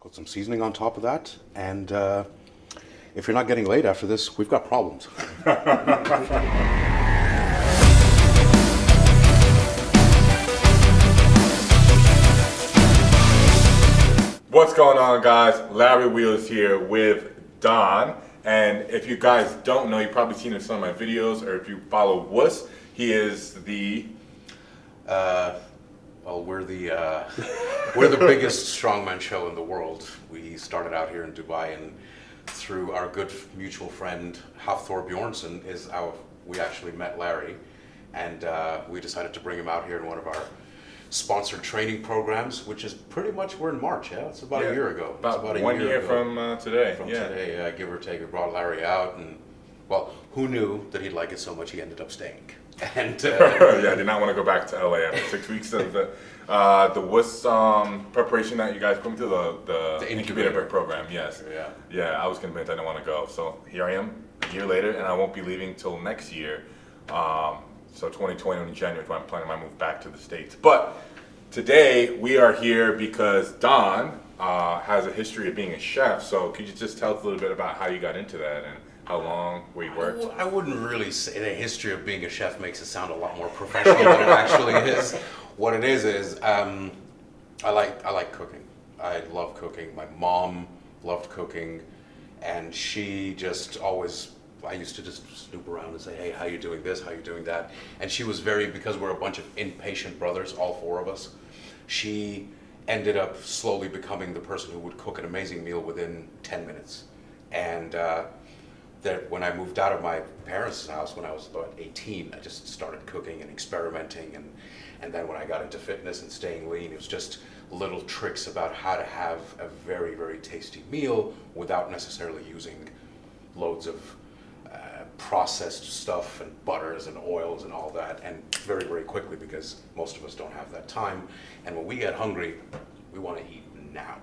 put some seasoning on top of that, and if you're not getting laid after this, we've got problems. What's going on, guys? Larry Wheels here with Don. And if you guys don't know, you've probably seen in some of my videos, or if you follow Wuss, he is the... Well, we're the biggest strongman show in the world. We started out here in Dubai, and through our good mutual friend Hafthor Bjornsson we actually met Larry, and we decided to bring him out here in one of our sponsored training programs, which is pretty much, we're in March, yeah? It's about a year ago. About a 1 year from today. From today, give or take. We brought Larry out, and well, who knew that he'd like it so much he ended up staying. And yeah, I did not want to go back to LA after 6 weeks of the Wuss preparation that you guys put me through, the incubator program. Yes. Yeah, I was convinced I didn't want to go. So here I am a year later, and I won't be leaving till next year. So 2020 in January is when I'm planning my move back to the States. But today we are here because Don has a history of being a chef. So could you just tell us a little bit about how you got into that and how long, where you worked? I wouldn't really say the history of being a chef makes it sound a lot more professional than it actually is. What it is I like cooking. I love cooking. My mom loved cooking, and she just always, I used to just snoop around and say, hey, how you doing this, how you doing that? And she was because we're a bunch of impatient brothers, all four of us, she ended up slowly becoming the person who would cook an amazing meal within 10 minutes. And that when I moved out of my parents' house when I was about 18, I just started cooking and experimenting, and then when I got into fitness and staying lean, it was just little tricks about how to have a very, very tasty meal without necessarily using loads of processed stuff and butters and oils and all that, and very, very quickly, because most of us don't have that time, and when we get hungry, we want to eat now.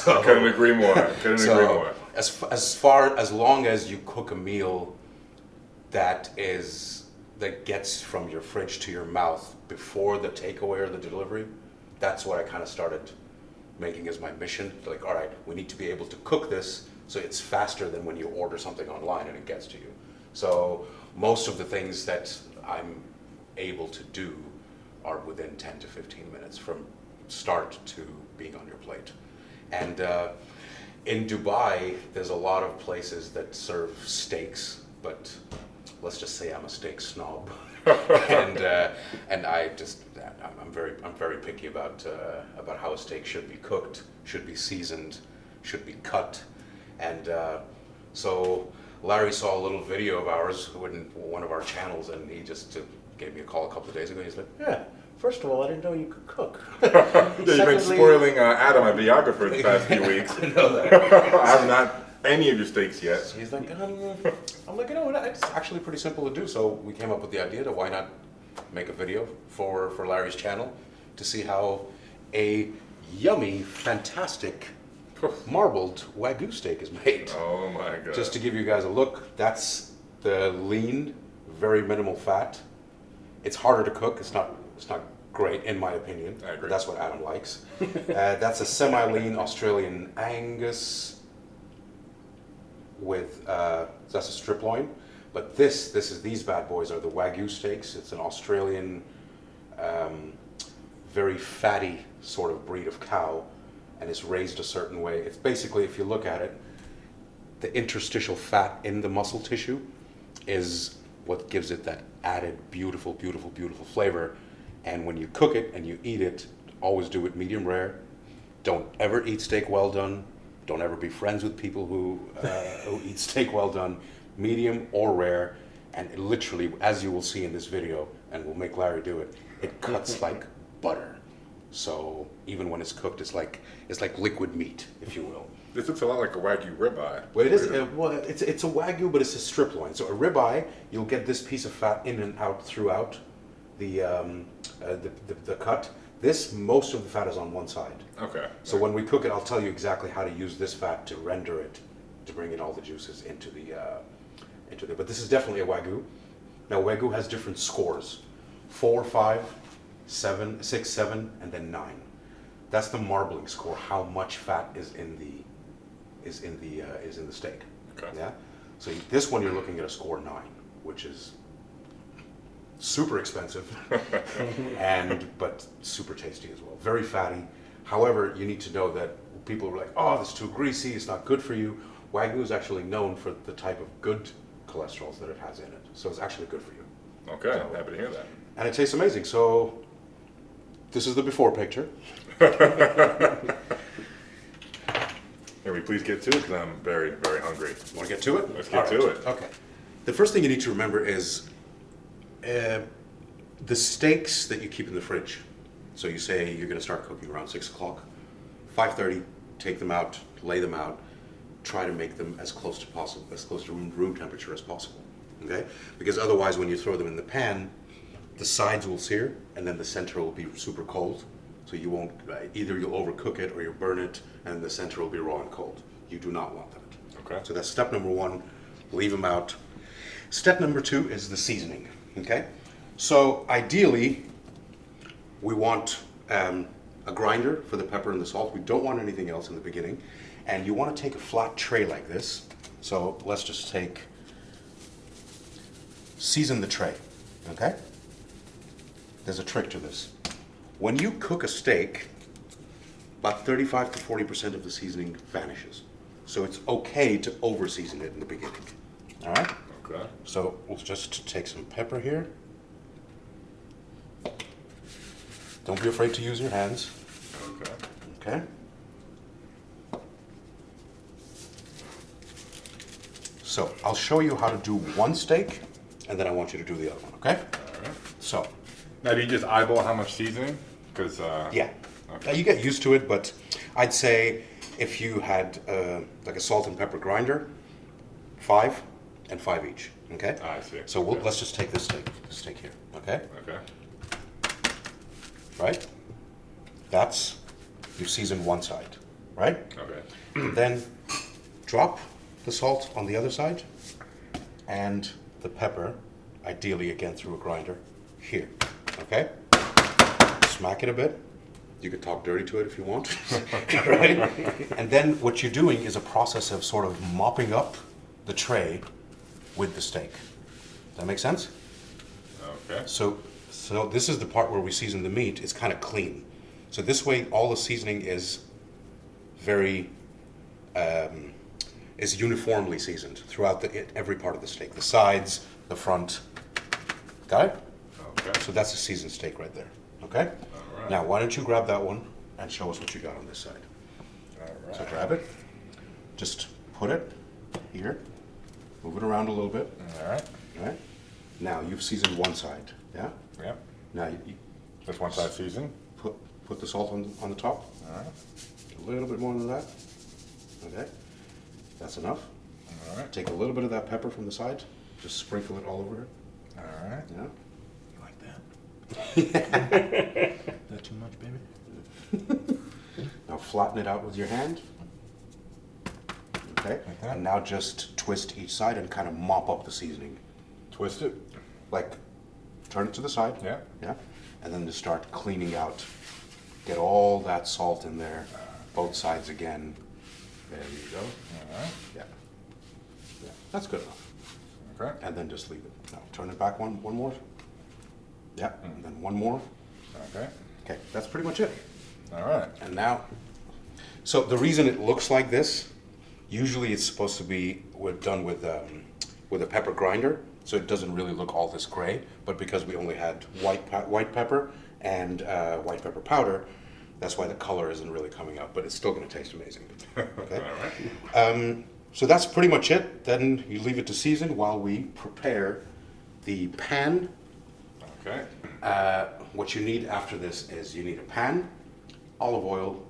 I couldn't agree more. Agree more. As long as you cook a meal that gets from your fridge to your mouth before the takeaway or the delivery, that's what I kind of started making as my mission. Like, all right, we need to be able to cook this so it's faster than when you order something online and it gets to you. So most of the things that I'm able to do are within 10 to 15 minutes from start to being on your plate. And in Dubai, there's a lot of places that serve steaks, but let's just say I'm a steak snob, and I'm very picky about how a steak should be cooked, should be seasoned, should be cut, and so Larry saw a little video of ours in one of our channels, and he just gave me a call a couple of days ago. He's like, yeah. First of all, I didn't know you could cook. You've been spoiling Adam, my videographer, the past few weeks. I know that. I have not any of your steaks yet. So he's like, I'm like, it's actually pretty simple to do. So we came up with the idea to why not make a video for Larry's channel to see how a yummy, fantastic marbled Wagyu steak is made. Oh my God. Just to give you guys a look, that's the lean, very minimal fat. It's harder to cook. It's not great, in my opinion. I agree. That's what Adam likes. That's a semi-lean Australian Angus with that's a strip loin. But these bad boys are the Wagyu steaks. It's an Australian, very fatty sort of breed of cow, and it's raised a certain way. It's basically, if you look at it, the interstitial fat in the muscle tissue is what gives it that added beautiful, beautiful, beautiful flavor. And when you cook it and you eat it, always do it medium rare. Don't ever eat steak well done. Don't ever be friends with people who eat steak well done, medium or rare. And it literally, as you will see in this video, and we'll make Larry do it, it cuts like butter. So even when it's cooked, it's like liquid meat, if you will. This looks a lot like a Wagyu ribeye. Well, it is. It's a Wagyu, but it's a strip loin. So a ribeye, you'll get this piece of fat in and out throughout the cut. This, most of the fat is on one side. Okay. So when we cook it, I'll tell you exactly how to use this fat to render it, to bring in all the juices into the. But this is definitely a Wagyu. Now Wagyu has different scores: 4, 5, 7, 6, 7, and then 9. That's the marbling score. How much fat is in the steak. Okay. Yeah. So this one you're looking at a score 9, which is super expensive, but super tasty as well. Very fatty. However, you need to know that people are like, oh, this is too greasy. It's not good for you. Wagyu is actually known for the type of good cholesterols that it has in it. So it's actually good for you. Okay, So, happy to hear that. And it tastes amazing. So this is the before picture. Can we please get to it? Because I'm very, very hungry. Want to get to it? Let's get to it. Okay. The first thing you need to remember is the steaks that you keep in the fridge. So you say you're going to start cooking around 6 o'clock. 5:30, take them out, lay them out. Try to make them as close to possible, as close to room temperature as possible. Okay? Because otherwise, when you throw them in the pan, the sides will sear, and then the center will be super cold. So you won't, either you'll overcook it or you'll burn it, and the center will be raw and cold. You do not want that. Okay. So that's step number 1, leave them out. Step number 2 is the seasoning, okay? So ideally, we want a grinder for the pepper and the salt. We don't want anything else in the beginning. And you want to take a flat tray like this. So let's just season the tray, okay? There's a trick to this. When you cook a steak, about 35 to 40% of the seasoning vanishes. So it's okay to over-season it in the beginning, all right? Okay. So we'll just take some pepper here. Don't be afraid to use your hands. Okay. Okay. So I'll show you how to do one steak, and then I want you to do the other one, okay? All right. So. Now, do you just eyeball how much seasoning? Because Yeah. Okay. Now you get used to it, but I'd say if you had like a salt and pepper grinder, 5 and 5 each, okay? I see. So let's just take this steak here, okay? Okay. Right? That's, you season one side, right? Okay. And then drop the salt on the other side and the pepper, ideally again through a grinder, here, okay? Smack it a bit. You could talk dirty to it if you want, right? And then what you're doing is a process of sort of mopping up the tray with the steak. Does that make sense? Okay. So this is the part where we season the meat. It's kind of clean. So this way, all the seasoning is very is uniformly seasoned throughout every part of the steak. The sides, the front. Got it? Okay. So that's a seasoned steak right there. Okay? All right. Now, why don't you grab that one and show us what you got on this side? All right. So grab it. Just put it here. Move it around a little bit. All right. All right? Now, you've seasoned one side. Yeah? Yep. Now, you Just one side season. put the salt on the top. All right. A little bit more than that. Okay? That's enough. All right. Take a little bit of that pepper from the side. Just sprinkle it all over it. All right. Yeah? You like that? That too much, baby? Now flatten it out with your hand. Okay? Like that? And now just twist each side and kind of mop up the seasoning. Twist it. Like, turn it to the side. Yeah. Yeah? And then just start cleaning out. Get all that salt in there. Both sides again. There you go. All right. Yeah. Yeah. That's good enough. Okay. And then just leave it. Now turn it back one more. Yeah. And then one more. Okay. Okay. That's pretty much it. All right. And now, so the reason it looks like this, usually it's supposed to be done with a pepper grinder, so it doesn't really look all this gray. But because we only had white pepper and white pepper powder, that's why the color isn't really coming out. But it's still going to taste amazing. Okay. All right. So that's pretty much it. Then you leave it to season while we prepare the pan. Okay. What you need after this is you need a pan, olive oil,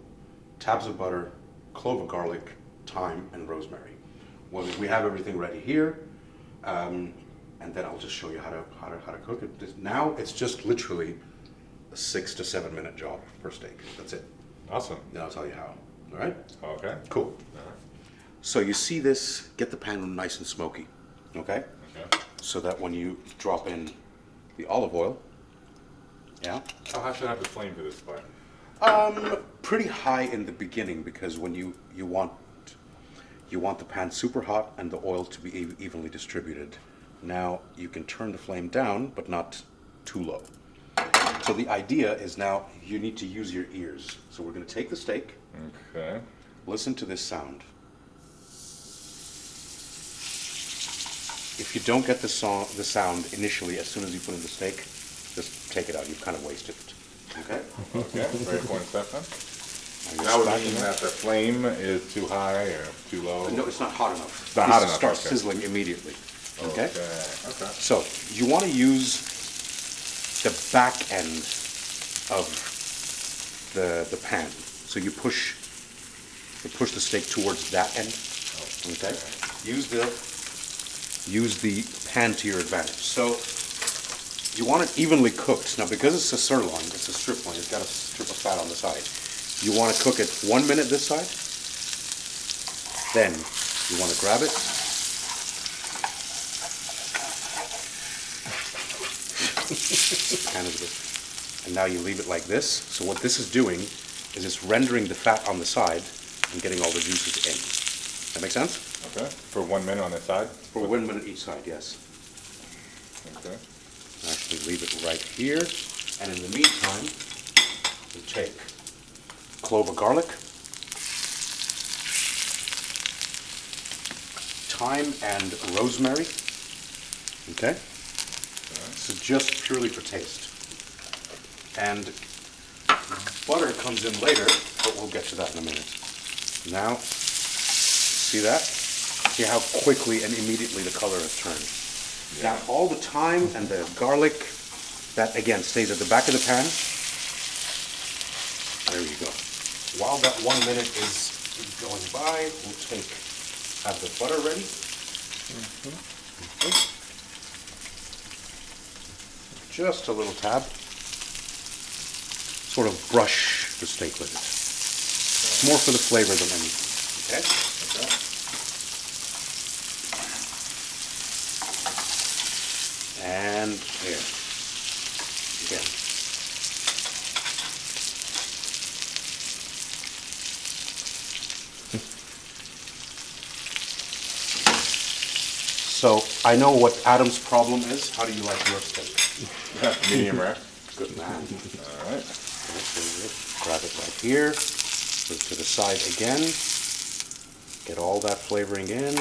tabs of butter, clove of garlic, thyme, and rosemary. Well, we have everything ready here, and then I'll just show you how to cook it. Now it's just literally a 6 to 7 minute job per steak. That's it. Awesome. Then I'll tell you how. All right? Okay. Cool. All right. So you see this, get the pan nice and smoky, okay? Okay. So that when you drop in the olive oil, yeah? How high should I have the flame for this part? Pretty high in the beginning because when you want the pan super hot and the oil to be evenly distributed. Now you can turn the flame down, but not too low. So the idea is now you need to use your ears. So we're going to take the steak. Okay. Listen to this sound. If you don't get the sound initially as soon as you put in the steak, just take it out. You've kind of wasted it. Okay? Okay, very important step then. Now That would mean that the flame is too high or too low? No, it's not hot enough. It's not hot enough, Starts okay. sizzling immediately. Okay? Okay. So you want to use the back end of the pan. So you push the steak towards that end. Okay? Use the pan to your advantage. So you want it evenly cooked. Now because it's a sirloin, it's a strip loin, it's got a strip of fat on the side. You want to cook it 1 minute this side. Then you want to grab it. And now you leave it like this. So what this is doing is it's rendering the fat on the side and getting all the juices in. That make sense? Okay. For 1 minute on this side? For 1 minute each side, yes. Okay. Actually leave it right here. And in the meantime, we take a clove of garlic, thyme and rosemary. Okay? So just purely for taste. And butter comes in later, but we'll get to that in a minute. Now, see that? See how quickly and immediately the color has turned. Yeah. Now, all the thyme and the garlic, that again stays at the back of the pan. There you go. While that 1 minute is going by, we'll have the butter ready. Okay. Just a little tab. Sort of brush the steak with it. It's more for the flavor than anything. Okay? Okay. And there. Again. So I know what Adam's problem is. How do you like your steak? Medium rare. Good man. All right. Grab it right here. Move to the side again. Get all that flavoring in.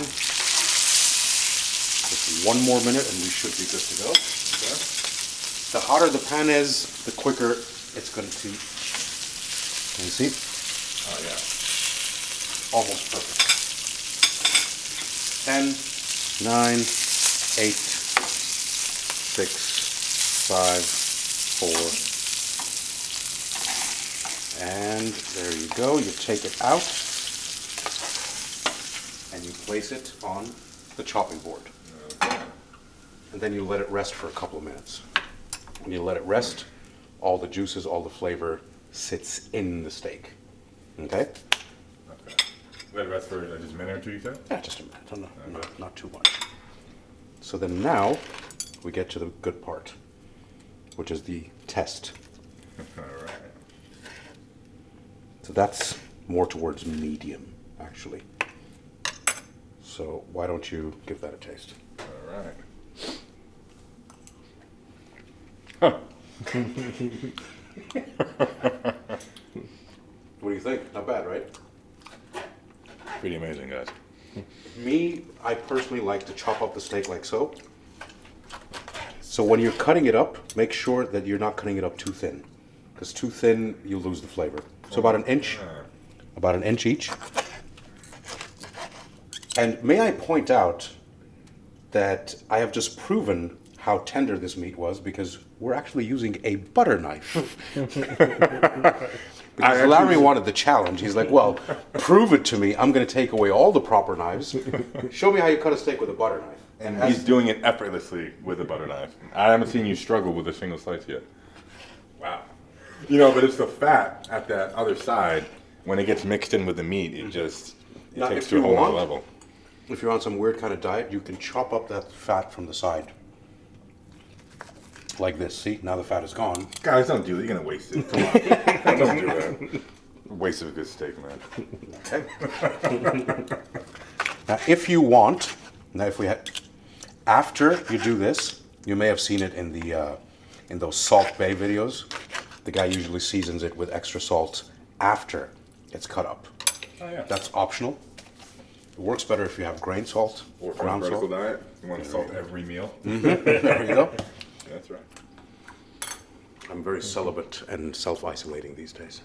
Just 1 more minute and we should be good to go. Okay. The hotter the pan is, the quicker it's going to... Can you see? Oh, yeah. Almost perfect. 10, 9, 8, 6, 5, 4. And there you go. You take it out and you place it on the chopping board. Okay. And then you let it rest for a couple of minutes. When you let it rest, all the juices, all the flavor sits in the steak. Okay? Okay. Let it rest for just a minute or two, you said? Yeah, just a minute. Not too much. So then now we get to the good part, which is the test. All right. So that's more towards medium, actually. So why don't you give that a taste? All right. What do you think? Not bad, right? Pretty amazing, guys. Me, I personally like to chop up the steak like so. So when you're cutting it up, make sure that you're not cutting it up too thin. Because too thin, you lose the flavor. So about an inch each. And may I point out that I have just proven how tender this meat was because we're actually using a butter knife. Because Larry wanted the challenge. He's like, well, prove it to me. I'm going to take away all the proper knives. Show me how you cut a steak with a butter knife. And he's doing it effortlessly with a butter knife. I haven't seen you struggle with a single slice yet. Wow. You know, but it's the fat at that other side. When it gets mixed in with the meat, it just Now, takes if to a you whole other want- level. If you're on some weird kind of diet, you can chop up that fat from the side like this. See, now the fat is gone. Guys, don't do that. You're gonna waste it. Come on. Don't do that. Waste of a good steak, man. Okay. Now, if you want, after you do this, you may have seen it in the in those Salt Bay videos. The guy usually seasons it with extra salt after it's cut up. Oh yeah. That's optional. It works better if you have grain salt Or from a ground vertical salt. diet, you want to salt every meal. There you go. That's right. I'm very celibate and self-isolating these days.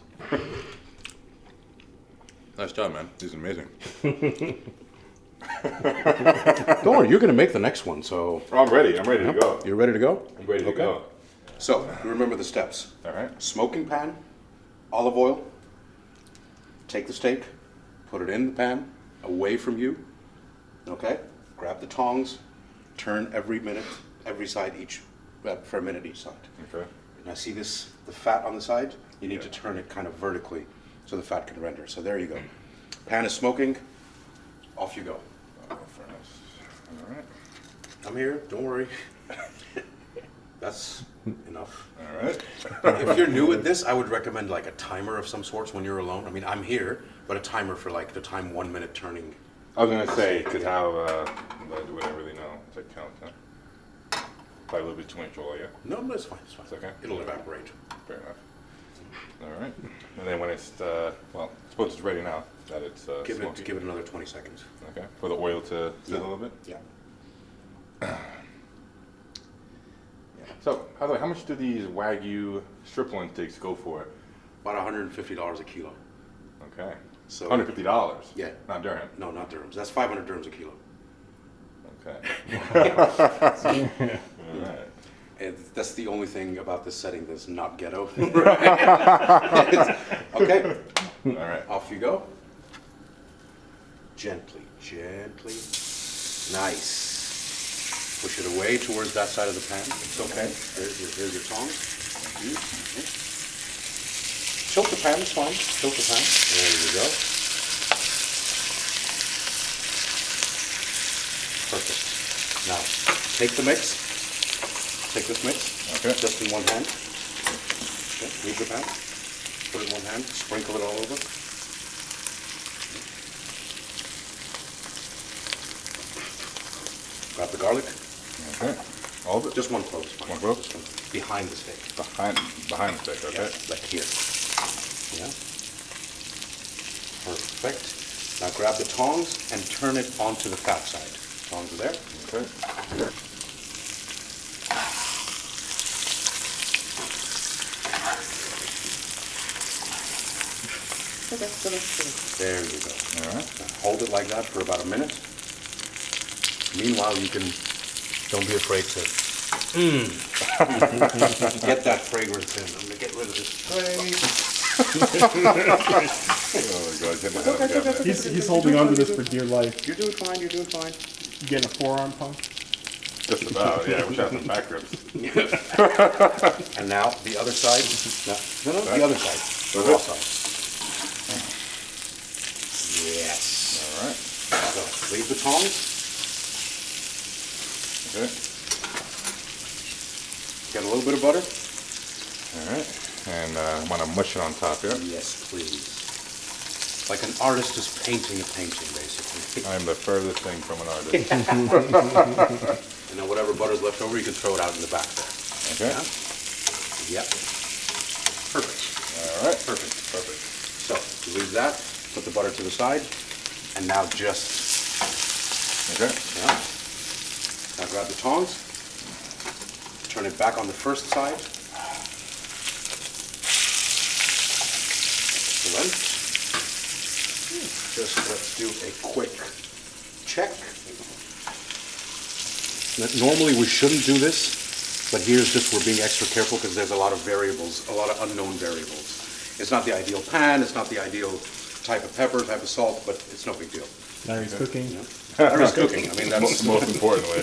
Nice job, man. This is amazing. Don't worry, you're going to make the next one, so... Oh, I'm ready. I'm ready to go. You're ready to go? I'm ready to go. So, you remember the steps. All right. Smoking pan, olive oil, take the steak, put it in the pan, away from you, okay? Grab the tongs, turn every side each, for a minute each side. Okay. Now see this, the fat on the side? You need to turn it kind of vertically so the fat can render. So there you go. Pan is smoking, off you go. Oh, furnace. All right. I'm here, don't worry. That's enough. All right. If you're new at this, I would recommend like a timer of some sorts when you're alone. I mean, I'm here, but a timer for like the time 1 minute turning. I was gonna say, cause how do I really know to count? Huh? Probably a little bit too much oil, yeah. No, it's fine, it's fine. It's okay? It'll evaporate. Fair enough. All right. And then when it's well, suppose it's ready now. That it's Give smoking. it another 20 seconds. Okay. For the oil to sit a little bit. Yeah. So, by the way, how much do these Wagyu strip loin steaks go for? About $150 a kilo. Okay. So $150. Yeah. Not dirham. No, not dirhams. That's 500 dirhams a kilo. Okay. All right. And that's the only thing about this setting that's not ghetto. Okay. All right. Off you go. Gently, gently. Nice. Push it away towards that side of the pan. It's okay. Here's your tongs. Mm-hmm. Tilt the pan, it's fine. Tilt the pan. There you go. Perfect. Now, take the mix. Take this mix. Okay. Just in one hand. Okay. Leave the pan. Put it in one hand. Sprinkle it all over. Grab the garlic. Okay. All of it? Just one clove is fine. One clove? Just one. Behind the steak. Behind the steak, okay. Yeah, like here. Yeah. Perfect. Now grab the tongs and turn it onto the fat side. Tongs are there. Okay. There you go. All right. Now hold it like that for about a minute. Meanwhile, you can, don't be afraid to get that fragrance in. I'm going to get rid of this tray. Oh, God. Get my head up, yeah. He's holding on to this for dear life. You're doing fine, you're doing fine. You getting a forearm pump? Just about, yeah. I wish I had some back ribs. And now the other side. No, the other side. The raw side. Yes. All right. So leave the tongs. Okay. Get a little bit of butter. All right. And I'm going to mush it on top here. Yes, please. Like an artist is painting a painting, basically. I am the furthest thing from an artist. And then whatever butter's left over, you can throw it out in the back there. Okay. Yep. Perfect. All right. Perfect. Perfect. So you leave that. Put the butter to the side, and now just. Okay. Yeah. Now grab the tongs. Turn it back on the first side. Excellent. Just let's do a quick check. Normally we shouldn't do this, but here's just we're being extra careful because there's a lot of variables, a lot of unknown variables. It's not the ideal pan, it's not the ideal type of pepper, type of salt, but it's no big deal. Larry's cooking. Larry's cooking. I mean, that's Most importantly.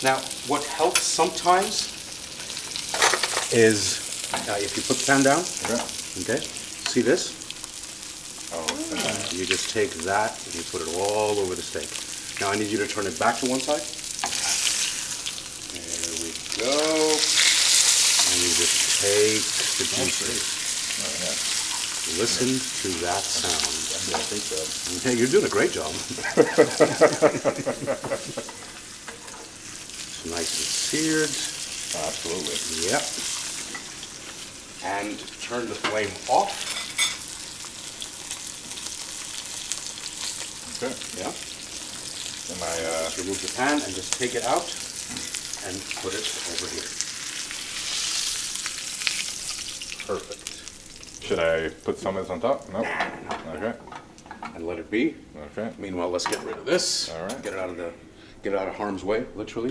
Now, what helps sometimes is if you put the pan down, Okay. okay, see this? Oh, okay. You just take that and you put it all over the steak. Now I need you to turn it back to one side. There we go. take the juices. Oh, yeah. Listen to that sound. Yeah, I think so. Hey, you're doing a great job. It's nice and seared. Absolutely. Yep. And turn the flame off. Okay. Yeah. And Just remove the pan and just take it out and put it over here. Perfect. should I put some of this on top? No. Okay. And let it be. Okay. Meanwhile, let's get rid of this. All right. Get it out of harm's way, literally.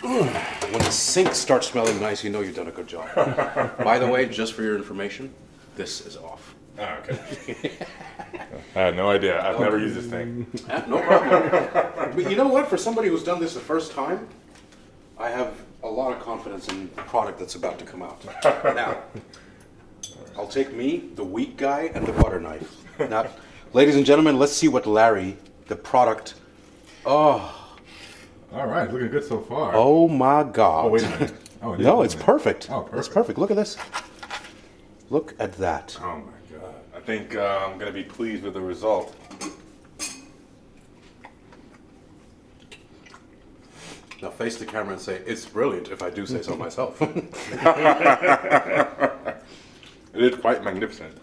When the sink starts smelling nice, you know you've done a good job. By the way, just for your information, this is off. Oh, okay. I had no idea. I've never used this thing. No problem. But you know what? For somebody who's done this the first time, I have a lot of confidence in the product that's about to come out. Now, I'll take me, the weak guy, and the butter knife. Now, ladies and gentlemen, let's see what Larry, the product. Oh. All right, looking good so far. Oh my God. Oh, wait a minute. Oh, it No, is, it's isn't it? perfect. Oh, perfect. It's perfect. Look at this. Look at that. Oh my God. I think I'm gonna be pleased with the result. Now face the camera and say, it's brilliant, if I do say so myself. It is quite magnificent.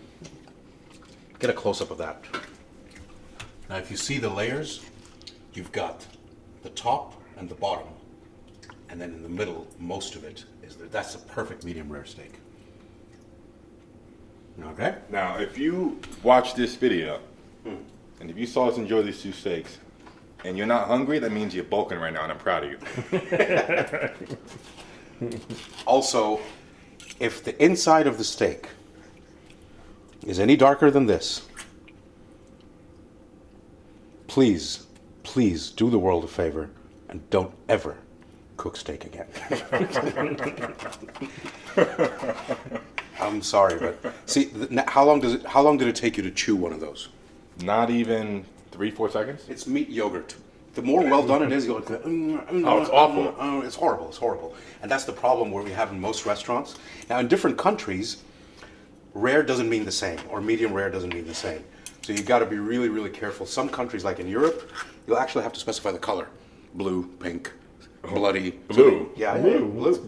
Get a close-up of that. Now if you see the layers, you've got the top and the bottom. And then in the middle, most of it is that's a perfect medium rare steak. Okay? Now, if you watch this video, and if you saw us enjoy these two steaks, and you're not hungry, that means you're bulking right now, and I'm proud of you. Also, if the inside of the steak is any darker than this, please, please do the world a favor and don't ever cook steak again. I'm sorry, but see, how long did it take you to chew one of those? Not even 3-4 seconds? It's meat yogurt. The more well done it is, you're like, Oh, it's awful. It's horrible. It's horrible. And that's the problem where we have in most restaurants. Now, in different countries, rare doesn't mean the same, or medium rare doesn't mean the same. So you've got to be really, really careful. Some countries, like in Europe, you'll actually have to specify the color: blue, pink, bloody. Blue. Yeah, Blue. blue.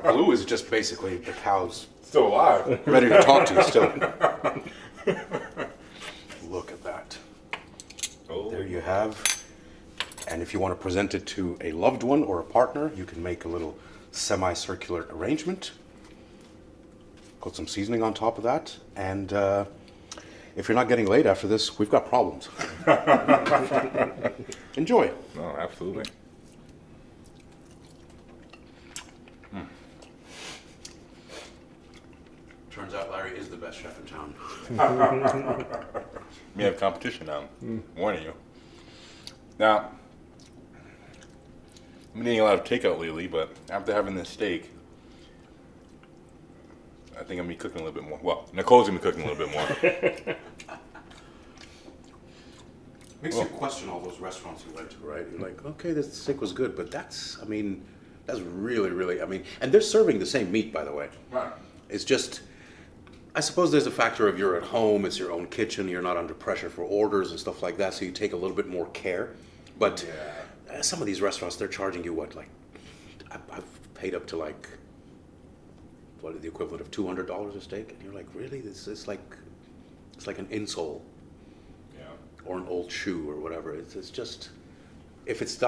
Blue is just basically the cow's Still alive. ready to talk to you still. Look at that. Oh. There you have. And if you want to present it to a loved one or a partner, you can make a little semicircular arrangement. Put some seasoning on top of that. And if you're not getting laid after this, we've got problems. Enjoy. No, absolutely. Turns out Larry is the best chef in town. We have competition now. Warning you. Now, I've been eating a lot of takeout lately, but after having this steak, I think I'm gonna be cooking a little bit more. Well, Nicole's gonna be cooking a little bit more. Makes you question all those restaurants you went to, right? You're like, okay, this steak was good, but that's really, really, and they're serving the same meat, by the way. Right. It's just, I suppose there's a factor of you're at home, it's your own kitchen, you're not under pressure for orders and stuff like that, so you take a little bit more care. But some of these restaurants, they're charging you what, like, I've paid up to like, what, the equivalent of $200 a steak? And you're like, really? It's like an insole. Or an old shoe or whatever. It's just, if it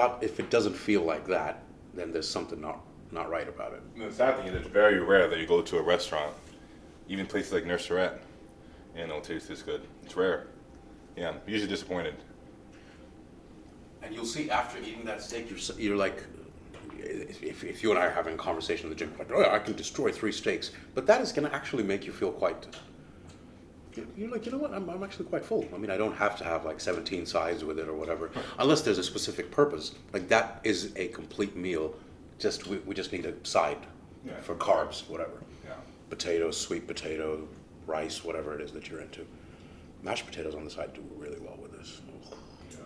doesn't feel like that, then there's something not right about it. The sad thing is it's very rare that you go to a restaurant, even places like Nurserat, and it'll taste this good. It's rare. Yeah, I'm usually disappointed. And you'll see after eating that steak, you're like, if you and I are having a conversation in the gym, like, oh, I can destroy 3 steaks, but that is going to actually make you feel quite. You're like, you know what? I'm actually quite full. I mean, I don't have to have like 17 sides with it or whatever, unless there's a specific purpose. Like that is a complete meal. Just we just need a side for carbs, whatever. Yeah. Potatoes, sweet potato, rice, whatever it is that you're into. Mashed potatoes on the side do really well with this. Yeah,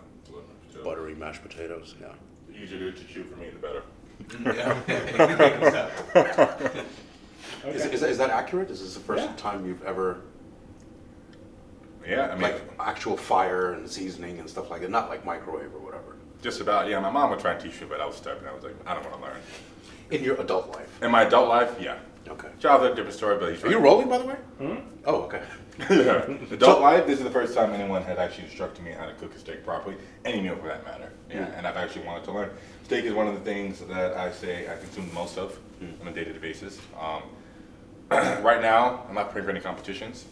too. Buttery mashed potatoes, yeah. The easier it is to chew for me, the better. Is that accurate? Is this the first Yeah. time you've ever, Yeah, I mean, like, actual fire and seasoning and stuff like that? Not like microwave or whatever. just about. Yeah, my mom would try and teach me, but I was stubborn. I was like, I don't want to learn. In your adult life? In my adult life, yeah. Okay. Childhood, different story, but Are you rolling, by the way? Oh, okay. yeah. Adult life, this is the first time anyone had actually instructed me how to cook a steak properly, any meal for that matter. Yeah, and I've actually wanted to learn. Steak is one of the things that I say I consume the most of on a day-to-day basis. Right now, I'm not preparing for any competitions.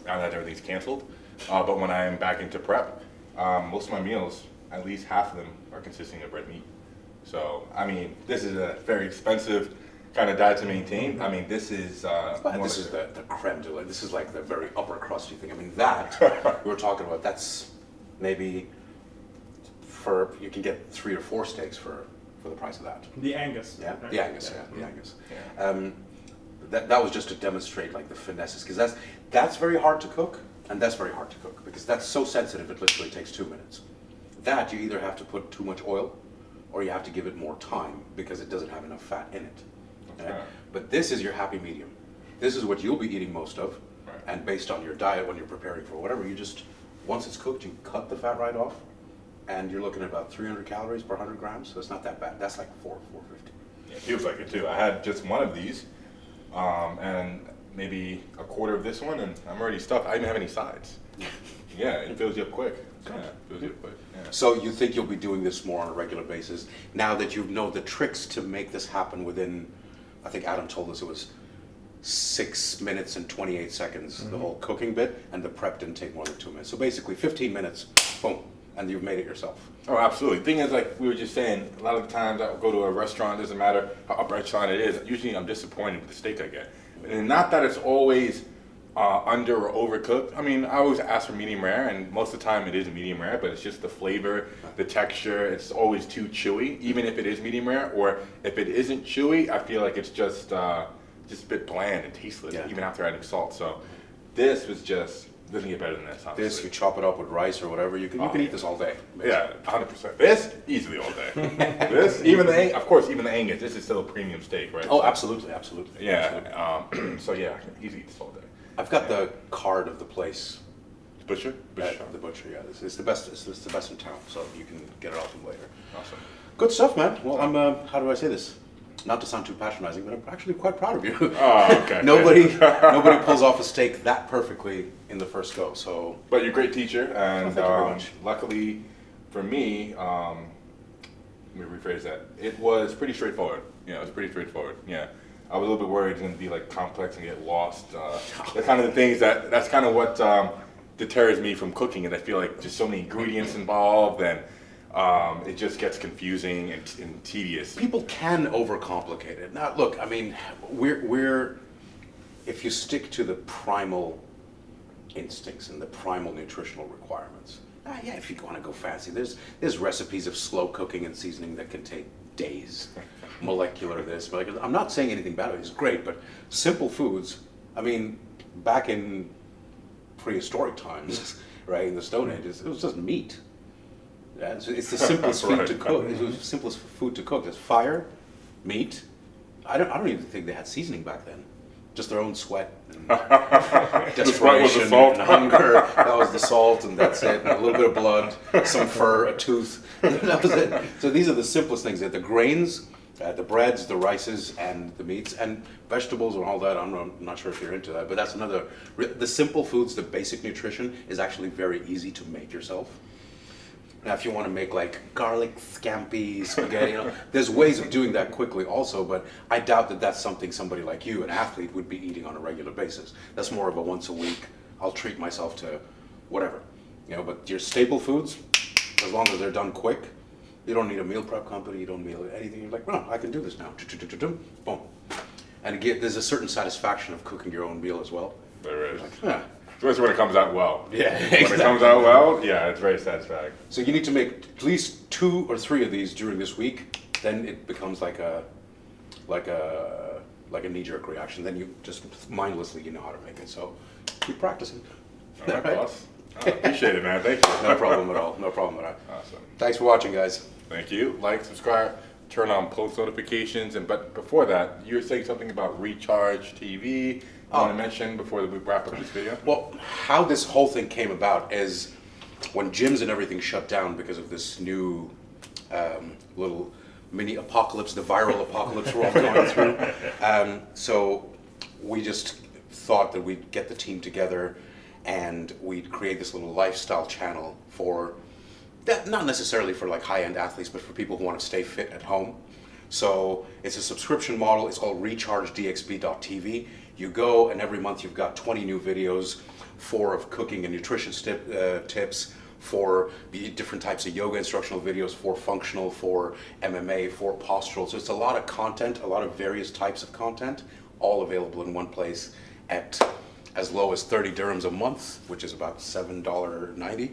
Now that everything's canceled. But when I'm back into prep, most of my meals, at least half of them, are consisting of red meat. So, I mean, this is a very expensive kind of diet to maintain. I mean, this is This is the creme de la. This is like the very upper crusty thing. I mean, that we were talking about. That's maybe you can get 3 or 4 steaks for the price of that. The Angus. Yeah, right? the Angus. Yeah, the Angus. Yeah. That was just to demonstrate like the finesses, because that's very hard to cook, and that's very hard to cook because that's so sensitive. It literally takes 2 minutes. That you either have to put too much oil, or you have to give it more time because it doesn't have enough fat in it. Okay? But this is your happy medium. This is what you'll be eating most of, Right. and based on your diet when you're preparing for whatever, you just once it's cooked, you cut the fat right off, and you're looking at about 300 calories per 100 grams. So it's not that bad. That's like 450. It feels like it too. I had just one of these, and maybe a quarter of this one, and I'm already stuffed. I didn't have any sides. Yeah, it fills you up quick. Yeah, it fills you up quick. Yeah. So you think you'll be doing this more on a regular basis now that you know the tricks to make this happen within, I think Adam told us it was 6 minutes and 28 seconds, the whole cooking bit, and the prep didn't take more than 2 minutes. So basically 15 minutes, boom, and you've made it yourself. Oh, absolutely. Thing is, like we were just saying, a lot of the times I go to a restaurant, doesn't matter how upper echelon it is, usually I'm disappointed with the steak I get. And not that it's always under or overcooked. I mean, I always ask for medium rare, and most of the time it is medium rare, but it's just the flavor, the texture, it's always too chewy, even if it is medium rare, or if it isn't chewy, I feel like it's just a bit bland and tasteless, even after adding salt. So this was just, doesn't get better than this, honestly. This, you chop it up with rice or whatever, you can eat this all day. Yeah, 100%. This, easily all day. This, even of course, even the Angus, this is still a premium steak, right? Oh, absolutely, absolutely. Yeah, so yeah, I can easily eat this all day. I've got the card of the place. Butcher? The butcher, yeah. It's the best. It's the best in town, so you can get it off him later. Awesome. Good stuff, man. Well, I'm. How do I say this? Not to sound too patronizing, but I'm actually quite proud of you. Oh, okay. nobody pulls off a steak that perfectly in the first go. So. But you're a great teacher, and thank you very much. luckily for me, let me rephrase that. It was pretty straightforward. Yeah, it was pretty straightforward. Yeah. I was a little bit worried it's going to be like complex and get lost. They're kind of the things that's kind of what deters me from cooking, and I feel like just so many ingredients involved, and it just gets confusing and tedious. People can overcomplicate it. Now, look, I mean, we're if you stick to the primal instincts and the primal nutritional requirements. Yeah, if you want to go fancy, there's recipes of slow cooking and seasoning that can take days. Molecular this, molecular. I'm not saying anything bad. It's great, but simple foods. I mean, back in prehistoric times, right in the Stone Ages, it was just meat. Yeah, it's the simplest food to cook. It was the simplest food to cook. There's fire, meat. I don't even think they had seasoning back then. Just their own sweat and desperation and hunger. That was the salt, and that's it. And a little bit of blood, some fur, a tooth. That was it. So these are the simplest things. The grains, the breads, the rices, and the meats, and vegetables and all that. I'm not sure if you're into that, but that's another. The simple foods, the basic nutrition, is actually very easy to make yourself. Now, if you want to make like garlic scampi spaghetti, there's ways of doing that quickly also, but I doubt that that's something somebody like you, an athlete, would be eating on a regular basis. That's more of a once a week, I'll treat myself to whatever. But your staple foods, as long as they're done quick, you don't need a meal prep company, you don't need anything. You're like, no, I can do this now. Boom. And again, there's a certain satisfaction of cooking your own meal as well. There is. Like, Especially when it comes out well. Yeah, exactly. When it comes out well, yeah, it's very satisfying. So you need to make at least 2 or 3 of these during this week. Then it becomes like a knee-jerk reaction. Then you just mindlessly know how to make it. So keep practicing. All right, boss. I appreciate it, man. Thank you. No problem at all. No problem at all. Awesome. Thanks for watching, guys. Thank you. Like, subscribe, turn on post notifications, but before that, you were saying something about Recharge TV. I want to mention before we wrap up this video. Well, how this whole thing came about is when gyms and everything shut down because of this new little mini apocalypse, the viral apocalypse we're all going through. So we just thought that we'd get the team together and we'd create this little lifestyle channel for, not necessarily for like high-end athletes, but for people who want to stay fit at home. So it's a subscription model. It's called rechargedxb.tv. You go and every month you've got 20 new videos, 4 of cooking and nutrition tips, 4 different types of yoga instructional videos, 4 functional, 4 MMA, 4 postural. So it's a lot of content, a lot of various types of content, all available in one place at as low as 30 dirhams a month, which is about $7.90.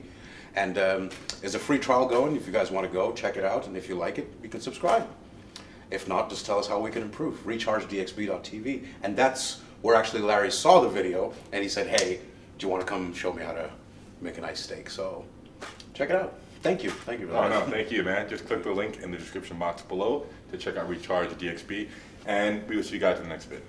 And there's a free trial going. If you guys want to go, check it out. And if you like it, you can subscribe. If not, just tell us how we can improve. RechargeDXB.tv. And that's where actually Larry saw the video and he said, hey, do you want to come show me how to make a nice steak? So check it out. Thank you. Thank you. Oh, no, thank you, man. Just click the link in the description box below to check out Recharge DXB. And we will see you guys in the next bit.